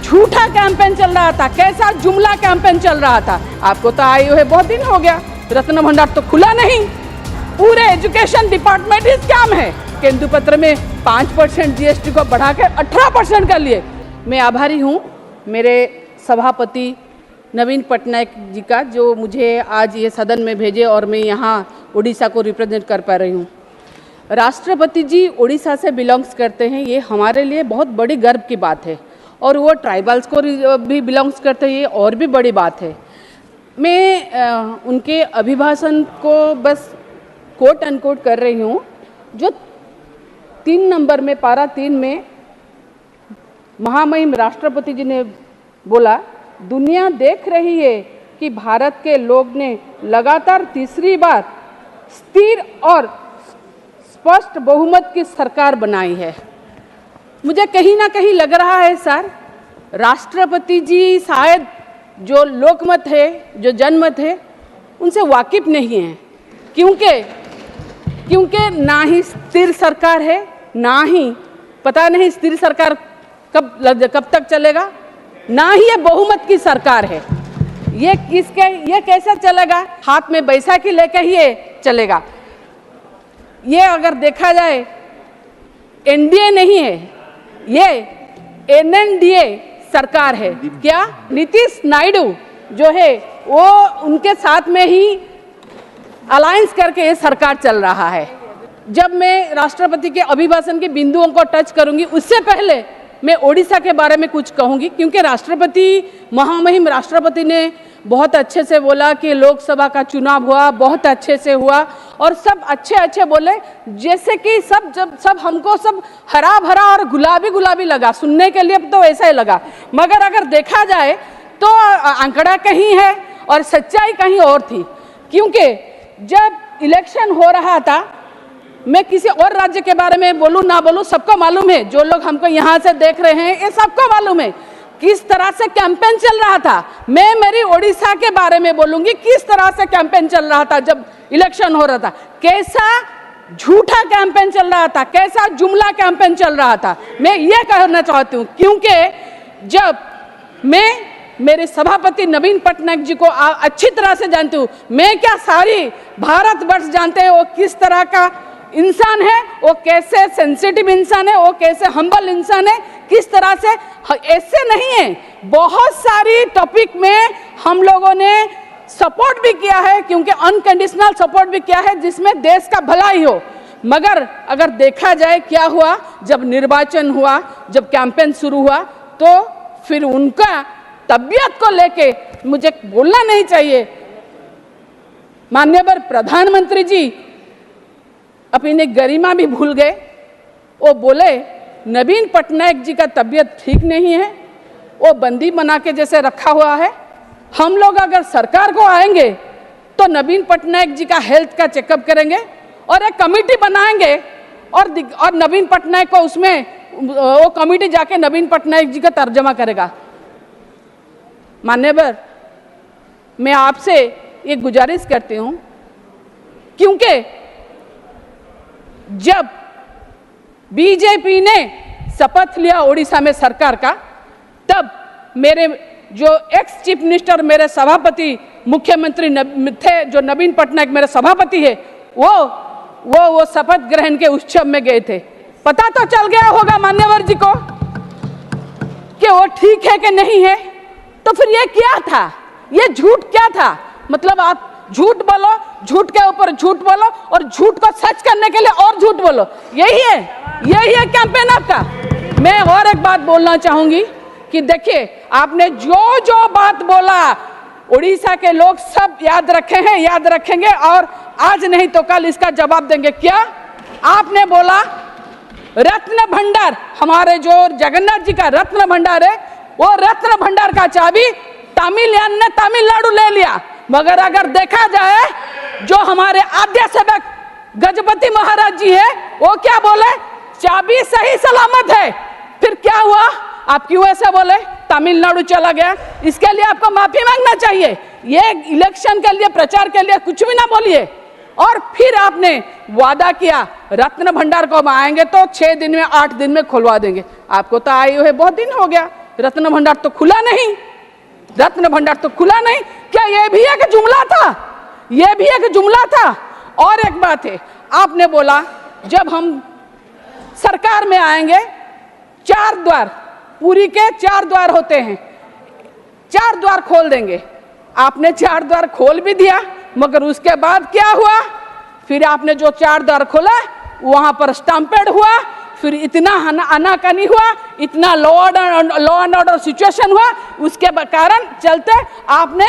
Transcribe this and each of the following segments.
झूठा कैंपेन चल रहा था, कैसा जुमला कैंपेन चल रहा था। आपको तो आए हुए बहुत दिन हो गया, रत्न भंडार तो खुला नहीं। पूरे एजुकेशन डिपार्टमेंट ही स्कैम है। केंदुपत्र में 5% जीएसटी को बढ़ा के 18% कर लिए। मैं आभारी हूँ मेरे सभापति नवीन पटनायक जी का, जो मुझे आज ये सदन में भेजे और मैं यहाँ उड़ीसा को रिप्रेजेंट कर पा रही हूँ। राष्ट्रपति जी उड़ीसा से बिलोंग्स करते हैं, ये हमारे लिए बहुत बड़ी गर्व की बात है। और वो ट्राइबल्स को भी बिलोंग्स करते हैं, ये और भी बड़ी बात है। मैं उनके अभिभाषण को बस कोट अनकोट कर रही हूँ, जो 3 नंबर में पारा 3 में महामहिम राष्ट्रपति जी ने बोला, दुनिया देख रही है कि भारत के लोग ने लगातार तीसरी बार स्थिर और स्पष्ट बहुमत की सरकार बनाई है। मुझे कहीं ना कहीं लग रहा है सर, राष्ट्रपति जी शायद जो लोकमत है, जो जनमत है, उनसे वाकिफ नहीं है। क्योंकि ना ही स्थिर सरकार है, ना ही पता नहीं स्थिर सरकार कब तक चलेगा, ना ही ये बहुमत की सरकार है। ये कैसा चलेगा? हाथ में बैसाखी लेकर ही ये चलेगा। ये अगर देखा जाए एनडीए नहीं है, ये एनएनडीए सरकार है। क्या नीतीश नायडू जो है वो उनके साथ में ही अलायंस करके ये सरकार चल रहा है। जब मैं राष्ट्रपति के अभिभाषण के बिंदुओं को टच करूंगी, उससे पहले मैं ओडिशा के बारे में कुछ कहूंगी, क्योंकि महामहिम राष्ट्रपति ने बहुत अच्छे से बोला कि लोकसभा का चुनाव हुआ, बहुत अच्छे से हुआ और सब अच्छे बोले, जैसे कि सब हमको सब हरा भरा और गुलाबी लगा। सुनने के लिए तो ऐसा ही लगा, मगर अगर देखा जाए तो आंकड़ा कहीं है और सच्चाई कहीं और थी। क्योंकि जब इलेक्शन हो रहा था, मैं किसी और राज्य के बारे में बोलूं ना बोलूं, सबको मालूम है, जो लोग हमको यहाँ से देख रहे हैं ये सबको मालूम है किस तरह से कैंपेन चल रहा था। मैं मेरी ओडिशा के बारे में बोलूंगी, किस तरह से कैंपेन चल रहा था जब इलेक्शन हो रहा था, कैसा झूठा कैंपेन चल रहा था, कैसा जुमला कैंपेन चल रहा था। मैं ये कहना चाहती हूँ, क्योंकि जब मैं मेरे सभापति नवीन पटनायक जी को अच्छी तरह से जानती हूँ, मैं क्या सारी भारतवर्ष जानते हैं वो किस तरह का इंसान है, वो कैसे सेंसिटिव इंसान है, वो कैसे हम्बल इंसान है, किस तरह से। ऐसे नहीं है, बहुत सारी टॉपिक में हम लोगों ने सपोर्ट भी किया है, क्योंकि अनकंडीशनल सपोर्ट भी किया है जिसमें देश का भलाई हो। मगर अगर देखा जाए क्या हुआ, जब निर्वाचन हुआ, जब कैंपेन शुरू हुआ, तो फिर उनका तबीयत को लेके मुझे बोलना नहीं चाहिए। माननीय प्रधानमंत्री जी अपनी गरिमा भी भूल गए। वो बोले नवीन पटनायक जी का तबीयत ठीक नहीं है, वो बंदी बना के जैसे रखा हुआ है। हम लोग अगर सरकार को आएंगे तो नवीन पटनायक जी का हेल्थ का चेकअप करेंगे और एक कमेटी बनाएंगे और नवीन पटनायक को उसमें वो कमेटी जाके नवीन पटनायक जी का तर्जमा करेगा। मान्यवर, मैं आपसे ये गुजारिश करती हूँ, क्योंकि जब बीजेपी ने शपथ लिया ओडिशा में सरकार का, तब मेरे जो एक्स चीफ मिनिस्टर, मेरे सभापति मुख्यमंत्री थे, जो नवीन पटनायक मेरे सभापति है, वो शपथ ग्रहण के उत्सव में गए थे। पता तो चल गया होगा मान्यवर जी को कि वो ठीक है कि नहीं है। तो फिर ये क्या था, ये झूठ क्या था? मतलब आप झूठ बोलो, झूठ के ऊपर झूठ बोलो और झूठ को सच करने के लिए और झूठ बोलो, यही है कैंपेन आपका। मैं और एक बात बोलना चाहूंगी कि देखिए, आपने जो बात बोला उड़ीसा के लोग सब याद रखे हैं, याद रखेंगे और आज नहीं तो कल इसका जवाब देंगे। क्या आपने बोला? रत्न भंडार, हमारे जो जगन्नाथ जी का रत्न भंडार है, वो रत्न भंडार का चाबी तमिलनाडु ने तमिलनाडु ले लिया। मगर अगर देखा जाए, जो हमारे आद्य सेवक गजपति महाराज जी है, वो क्या बोले? चाबी सही सलामत है। फिर क्या हुआ? आप क्यों ऐसे बोले? तमिलनाडु चला गया। इसके लिए आपको माफी मांगना चाहिए। ये इलेक्शन के लिए, प्रचार के लिए कुछ भी ना बोलिए। और फिर आपने वादा किया रत्न भंडार को आएंगे तो 6 दिन में 8 दिन में खुलवा देंगे। आपको तो आए हुए बहुत दिन हो गया, रत्न भंडार तो खुला नहीं, रत्न भंडार तो खुला नहीं। क्या ये भी एक जुमला था? ये भी एक जुमला था। और एक बात है, आपने बोला जब हम सरकार में आएंगे 4 द्वार, पूरी के 4 द्वार होते हैं, 4 द्वार खोल देंगे। आपने 4 द्वार खोल भी दिया, मगर उसके बाद क्या हुआ? फिर आपने जो 4 द्वार खोला वहां पर स्टैंपेड हुआ, फिर इतना आनाकानी हुआ, इतना लॉ एंड ऑर्डर सिचुएशन हुआ, उसके कारण चलते आपने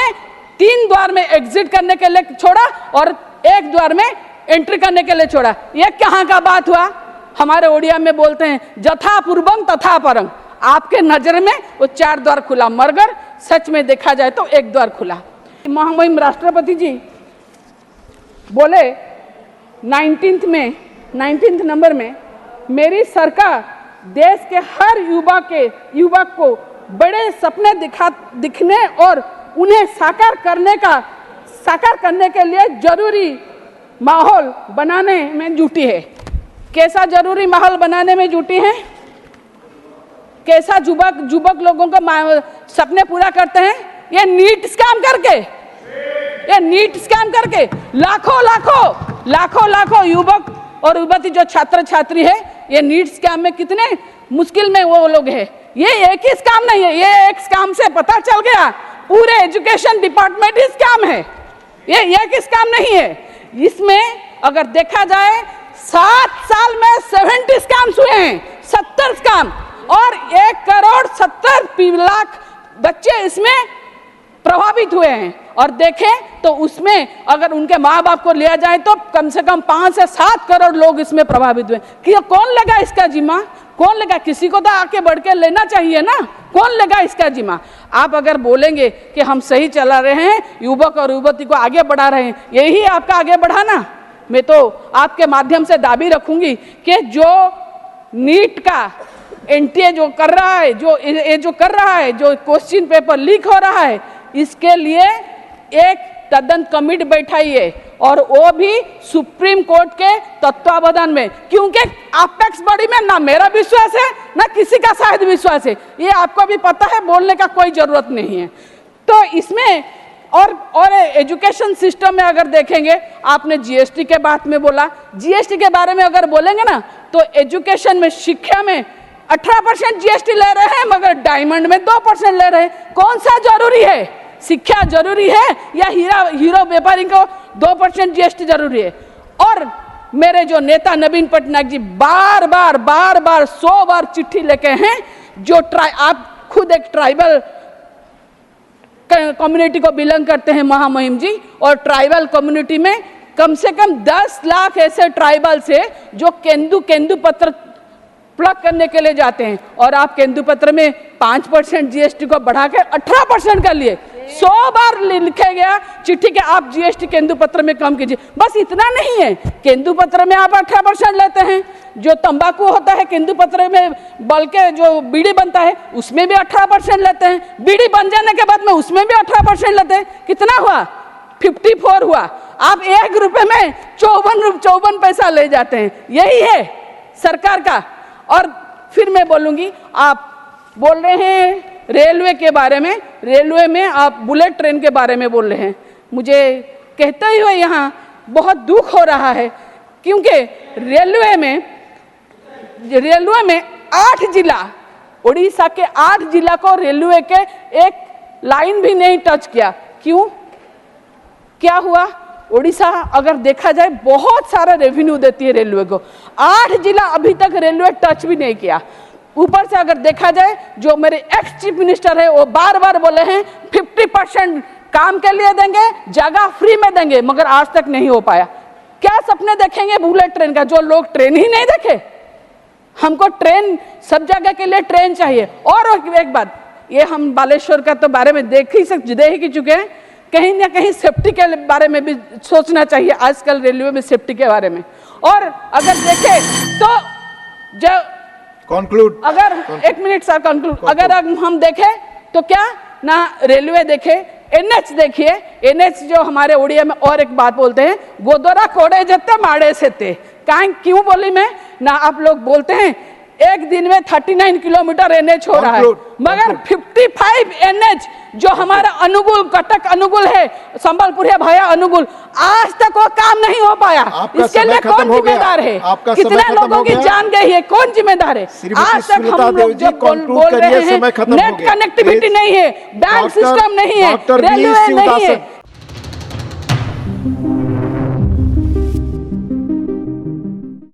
3 द्वार में एग्जिट करने के लिए छोड़ा और 1 द्वार में एंट्री करने के लिए छोड़ा। ये कहाँ का बात हुआ? हमारे ओडिया में बोलते हैं जथा पूर्वम तथा परम। आपके नजर में वो 4 द्वार खुला, मगर सच में देखा जाए तो 1 द्वार खुला। महामहिम राष्ट्रपति जी बोले 19th नंबर में, मेरी सरकार देश के हर युवक को बड़े सपने दिखने और उन्हें साकार करने के लिए जरूरी माहौल बनाने में जुटी है। कैसा जरूरी माहौल बनाने में जुटी है? कैसा युवक लोगों का सपने पूरा करते हैं? ये नीट स्कैम करके लाखों युवक और युवती जो छात्र छात्री है, ये नीट स्कैम में कितने मुश्किल में वो लोग हैं। ये एक ही स्कैम नहीं है, ये एक स्कैम से पता चल गया पूरे एजुकेशन डिपार्टमेंट ही स्कैम है। ये एक स्कैम नहीं है। इसमें अगर देखा जाए 7 साल में 70 स्कैम्स हुए हैं, 70 स्कैम, और 1,70,00,000 बच्चे इसमें प्रभावित हुए हैं। और देखें तो उसमें अगर उनके माँ बाप को लिया जाए तो कम से कम 5 से 7 करोड़ लोग इसमें प्रभावित हुए। कि कौन लेगा इसका जिम्मा? कौन लेगा? किसी को तो आके बढ़ के लेना चाहिए ना। कौन लेगा इसका जिम्मा? आप अगर बोलेंगे कि हम सही चला रहे हैं, युवक और युवती को आगे बढ़ा रहे हैं, यही आपका आगे बढ़ाना, मैं तो आपके माध्यम से दाबी रखूंगी कि जो नीट का एनटीए जो कर रहा है, जो क्वेश्चन पेपर लीक हो रहा है, इसके लिए एक तदन कमिटी बैठाइए और वो भी सुप्रीम कोर्ट के तत्वावधान में, क्योंकि अपेक्स बॉडी में ना मेरा विश्वास है ना किसी का शायद विश्वास है, ये आपको भी पता है, बोलने का कोई जरूरत नहीं है। तो इसमें और एजुकेशन सिस्टम में अगर देखेंगे, आपने जीएसटी के बात में बोला, जीएसटी के बारे में अगर बोलेंगे ना तो एजुकेशन में, शिक्षा में 18% जीएसटी ले रहे हैं, मगर डायमंड में 2% ले रहे हैं। कौन सा जरूरी है? शिक्षा जरूरी है या हीरो व्यापारी को 2% जीएसटी जरूरी है? और मेरे जो नेता नवीन पटनायक जी बार बार 100 बार चिट्ठी लेके हैं, जो आप खुद एक ट्राइबल कम्युनिटी को बिलोंग करते हैं महामहिम जी, और ट्राइबल कम्युनिटी में कम से कम 10 लाख ऐसे ट्राइबल्स है जो केंदू पत्र प्लग करने के लिए जाते हैं, और आप केंदू पत्र में 5% जीएसटी को बढ़ाकर 18% कर लिए। 100 बार लिखे गया चिट्ठी के आप जीएसटी केंदू पत्र में कम कीजिए। बस इतना नहीं है, केंदू पत्र में आप 18% लेते हैं, जो तंबाकू होता है केंदू पत्र में, बल्कि जो बीड़ी बनता है उसमें भी 18% लेते हैं, बीड़ी बन जाने के बाद में उसमें भी 18% लेते हैं। कितना हुआ? 54 हुआ। आप 1 रुपए में 54 पैसा ले जाते हैं। यही है सरकार का। और फिर मैं बोलूंगी, आप बोल रहे हैं रेलवे के बारे में, रेलवे में आप बुलेट ट्रेन के बारे में बोल रहे हैं। मुझे कहते हुए यहाँ बहुत दुख हो रहा है, क्योंकि रेलवे में 8 जिला, उड़ीसा के 8 जिला को रेलवे के एक लाइन भी नहीं टच किया। क्यों? क्या हुआ? उड़ीसा अगर देखा जाए बहुत सारा रेवेन्यू देती है रेलवे को, 8 जिला अभी तक रेलवे टच भी नहीं किया। ऊपर से अगर देखा जाए, जो मेरे एक्स चीफ मिनिस्टर है वो बार बोले हैं 50% काम के लिए देंगे, जगह फ्री में देंगे, मगर आज तक नहीं हो पाया। क्या सपने देखेंगे बुलेट ट्रेन का, जो लोग ट्रेन ही नहीं देखे? हमको ट्रेन, सब जगह के लिए ट्रेन चाहिए। और एक बात, ये हम बालेश्वर का तो बारे में देख ही चुके हैं, कहीं ना कहीं सेफ्टी के बारे में भी सोचना चाहिए आजकल रेलवे में, सेफ्टी के बारे में। और अगर देखें तो कंक्लूड, अगर 1 मिनट सर कंक्लूड, अगर हम देखें तो क्या ना रेलवे देखे, एनएच देखिए, एनएच जो हमारे उड़िया में और एक बात बोलते हैं, गोदोरा कोड़े जते माड़े से ते। क्यों बोली मैं ना, आप लोग बोलते हैं एक दिन में 39 किलोमीटर एनएच हो रहा है, मगर 55 एनएच जो हमारा अनुगुल, कटक अनुगुल है, संबलपुर है भैया अनुगुल, आज तक वो काम नहीं हो पाया। इसके लिए कौन जिम्मेदार है? कितने लोगों की जान गई है? कौन जिम्मेदार है? आज तक हम लोग जब बोल रहे हैं नेट कनेक्टिविटी नहीं है, बैंक सिस्टम नहीं है, रेलवे नहीं है,